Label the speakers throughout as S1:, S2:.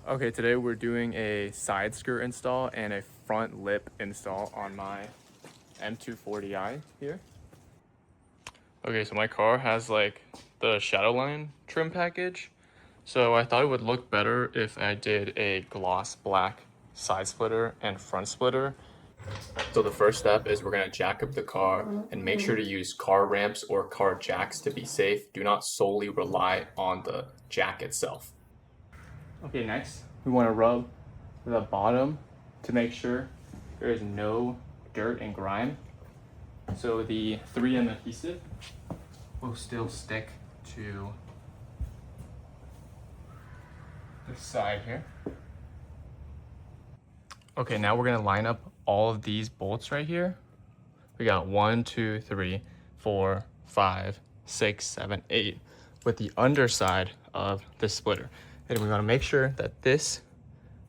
S1: Okay, today we're doing a side skirt install and a front lip install on my M240i here. Okay, so my car has like the Shadowline trim package. So I thought it would look better if I did a gloss black side splitter and front splitter. So the first step is we're gonna jack up the car and make sure to use car ramps or car jacks to be safe. Do not solely rely on the jack itself. Okay, next we want to rub the bottom to make sure there is no dirt and grime. So the 3M adhesive will still stick to the side here. Okay, now we're gonna line up all of these bolts right here. We got 1, 2, 3, 4, 5, 6, 7, 8 with the underside of the splitter. And we wanna make sure that this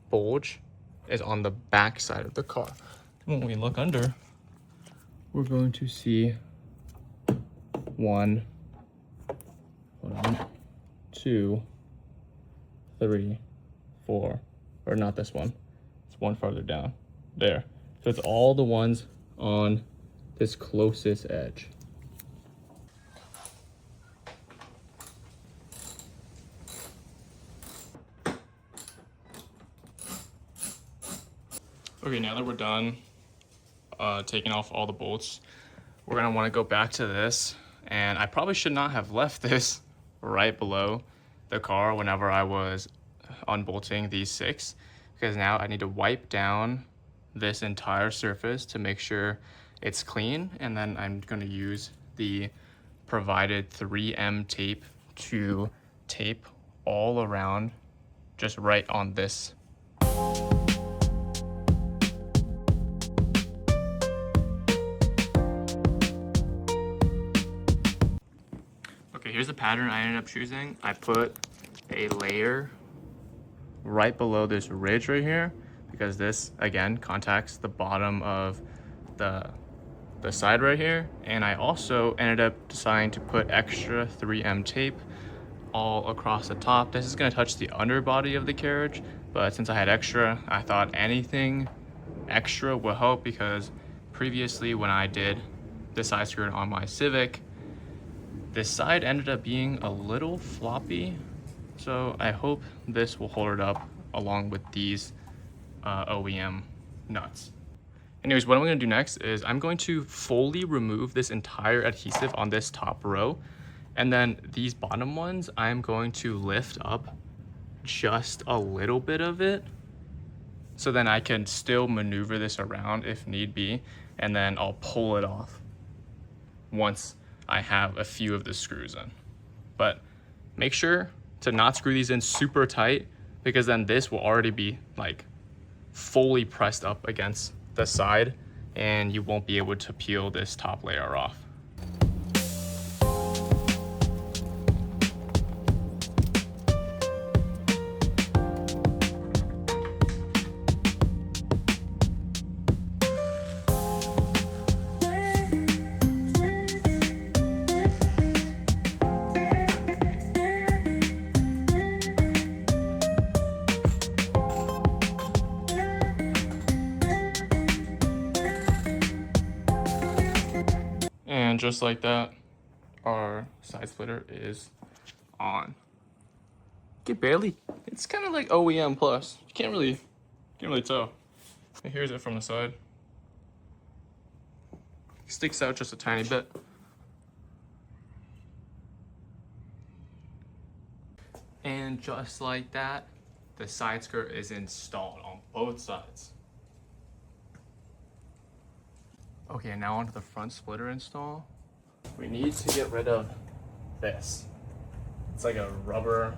S1: bulge is on the back side of the car. When we look under, we're going to see 1, 2, 3, 4, or not this one. It's one farther down. There. So it's all the ones on this closest edge. Okay, now that we're done taking off all the bolts, we're gonna wanna go back to this, and I probably should not have left this right below the car whenever I was unbolting these 6, because now I need to wipe down this entire surface to make sure it's clean, and then I'm gonna use the provided 3M tape to tape all around, just right on this. Okay, here's the pattern I ended up choosing. I put a layer right below this ridge right here because this, again, contacts the bottom of the side right here. And I also ended up deciding to put extra 3M tape all across the top. This is gonna touch the underbody of the carriage, but since I had extra, I thought anything extra will help, because previously when I did the side skirt on my Civic, this side ended up being a little floppy. So I hope this will hold it up along with these OEM nuts. Anyways, what I'm gonna do next is I'm going to fully remove this entire adhesive on this top row. And then these bottom ones, I'm going to lift up just a little bit of it, so then I can still maneuver this around if need be. And then I'll pull it off once I have a few of the screws in. But make sure to not screw these in super tight, because then this will already be like fully pressed up against the side and you won't be able to peel this top layer off. And just like that, our side splitter is on. It's kind of like OEM plus. You can't really tell. And here's it from the side. It sticks out just a tiny bit. And just like that, the side skirt is installed on both sides. Okay, now onto the front splitter install. We need to get rid of this. It's like a rubber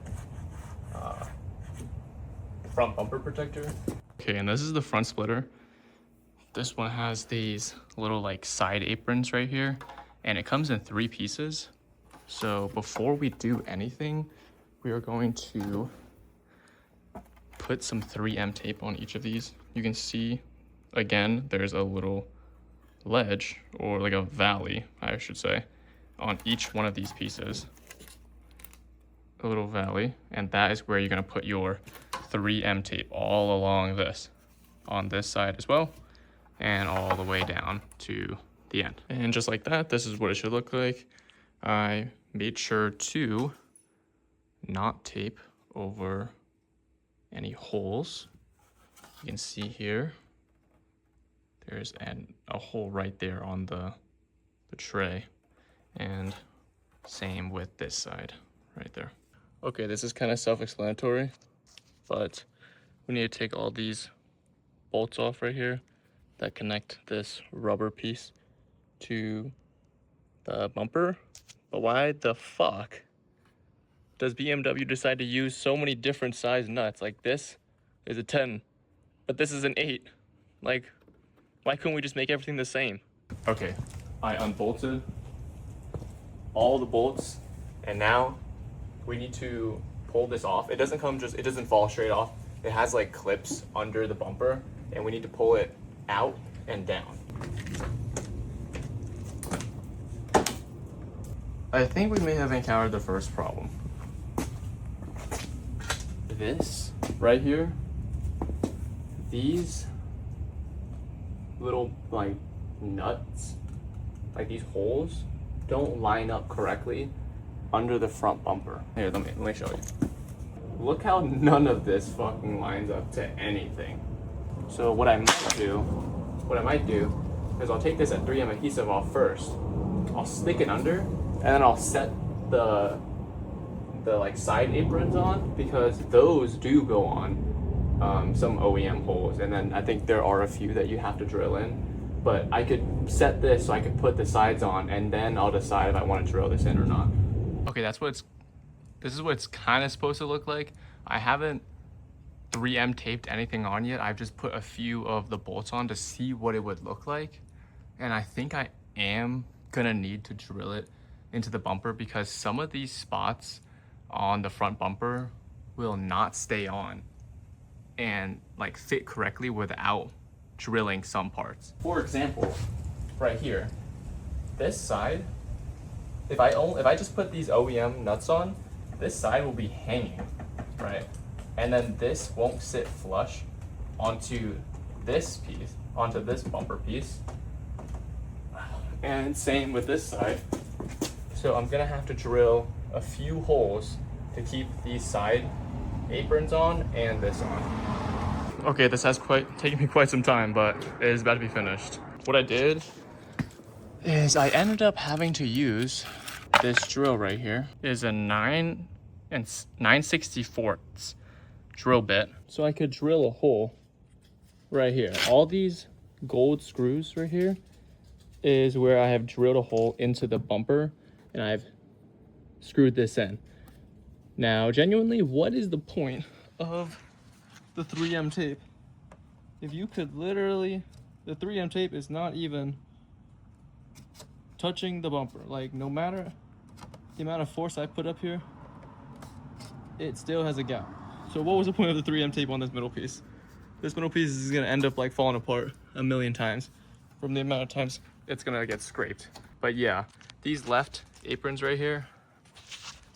S1: front bumper protector. Okay, and this is the front splitter. This one has these little like side aprons right here, and it comes in 3 pieces. So before we do anything, we are going to put some 3M tape on each of these. You can see, again, there's a little ledge, or like a valley, I should say, on each one of these pieces. A little valley, and that is where you're gonna put your 3M tape all along this, on this side as well, and all the way down to the end. And just like that, this is what it should look like. I made sure to not tape over any holes. You can see here, there's a hole right there on the tray, and same with this side right there. Okay, this is kind of self-explanatory, but we need to take all these bolts off right here that connect this rubber piece to the bumper. But why the fuck does BMW decide to use so many different size nuts? Like, this is a 10, but this is an 8. Like, why couldn't we just make everything the same? Okay, I unbolted all the bolts, and now we need to pull this off. It doesn't fall straight off. It has like clips under the bumper, and we need to pull it out and down. I think we may have encountered the first problem. This right here, these little like nuts, like these holes, don't line up correctly under the front bumper. Here, let me show you. Look how none of this fucking lines up to anything. So what I might do is I'll take this at 3M adhesive off first. I'll stick it under, and then I'll set the like side aprons on, because those do go on some OEM holes, and then I think there are a few that you have to drill in. But I could set this so I could put the sides on, and then I'll decide if I want to drill this in or not. Okay, this is what it's kind of supposed to look like. I haven't 3M taped anything on yet. I've just put a few of the bolts on to see what it would look like. And I think I am gonna need to drill it into the bumper, because some of these spots on the front bumper will not stay on and like fit correctly without drilling some parts. For example, right here, this side, if I just put these OEM nuts on, this side will be hanging, right? And then this won't sit flush onto this piece, onto this bumper piece. And same with this side. So I'm gonna have to drill a few holes to keep these side aprons on and this on. Okay, this has taken me quite some time, but it is about to be finished. What I did is I ended up having to use this drill right here. It is a 9 9/64 drill bit. So I could drill a hole right here. All these gold screws right here is where I have drilled a hole into the bumper, and I've screwed this in. Now, genuinely, what is the point of the 3M tape? If you could literally, the 3M tape is not even touching the bumper. Like, no matter the amount of force I put up here, it still has a gap. So what was the point of the 3M tape on this middle piece? This middle piece is gonna end up like falling apart a million times from the amount of times it's gonna get scraped. But yeah, these left aprons right here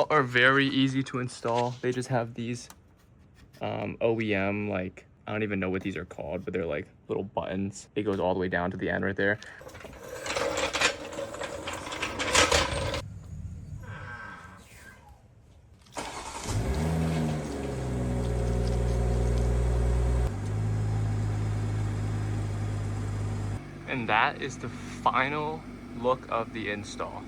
S1: are very easy to install. They just have these OEM, like, I don't even know what these are called, but they're like little buttons. It goes all the way down to the end right there. And that is the final look of the install.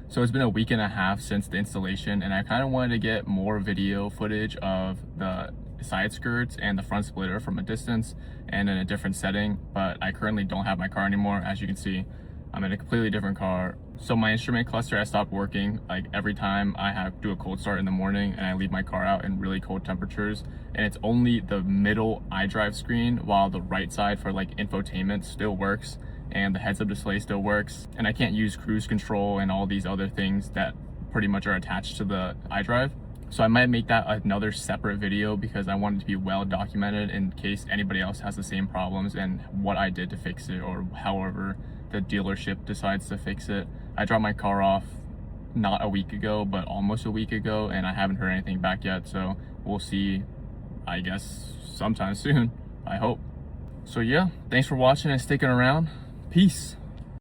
S1: So it's been a week and a half since the installation, and I kind of wanted to get more video footage of the side skirts and the front splitter from a distance and in a different setting, but I currently don't have my car anymore. As you can see, I'm in a completely different car. So my instrument cluster has stopped working. Like, every time I have to do a cold start in the morning and I leave my car out in really cold temperatures, and it's only the middle iDrive screen, while the right side for like infotainment still works and the heads-up display still works, and I can't use cruise control and all these other things that pretty much are attached to the iDrive. So I might make that another separate video, because I want it to be well documented in case anybody else has the same problems and what I did to fix it, or however the dealership decides to fix it. I dropped my car off not a week ago, but almost a week ago, and I haven't heard anything back yet. So we'll see, I guess, sometime soon, I hope. So yeah, thanks for watching and sticking around. Peace.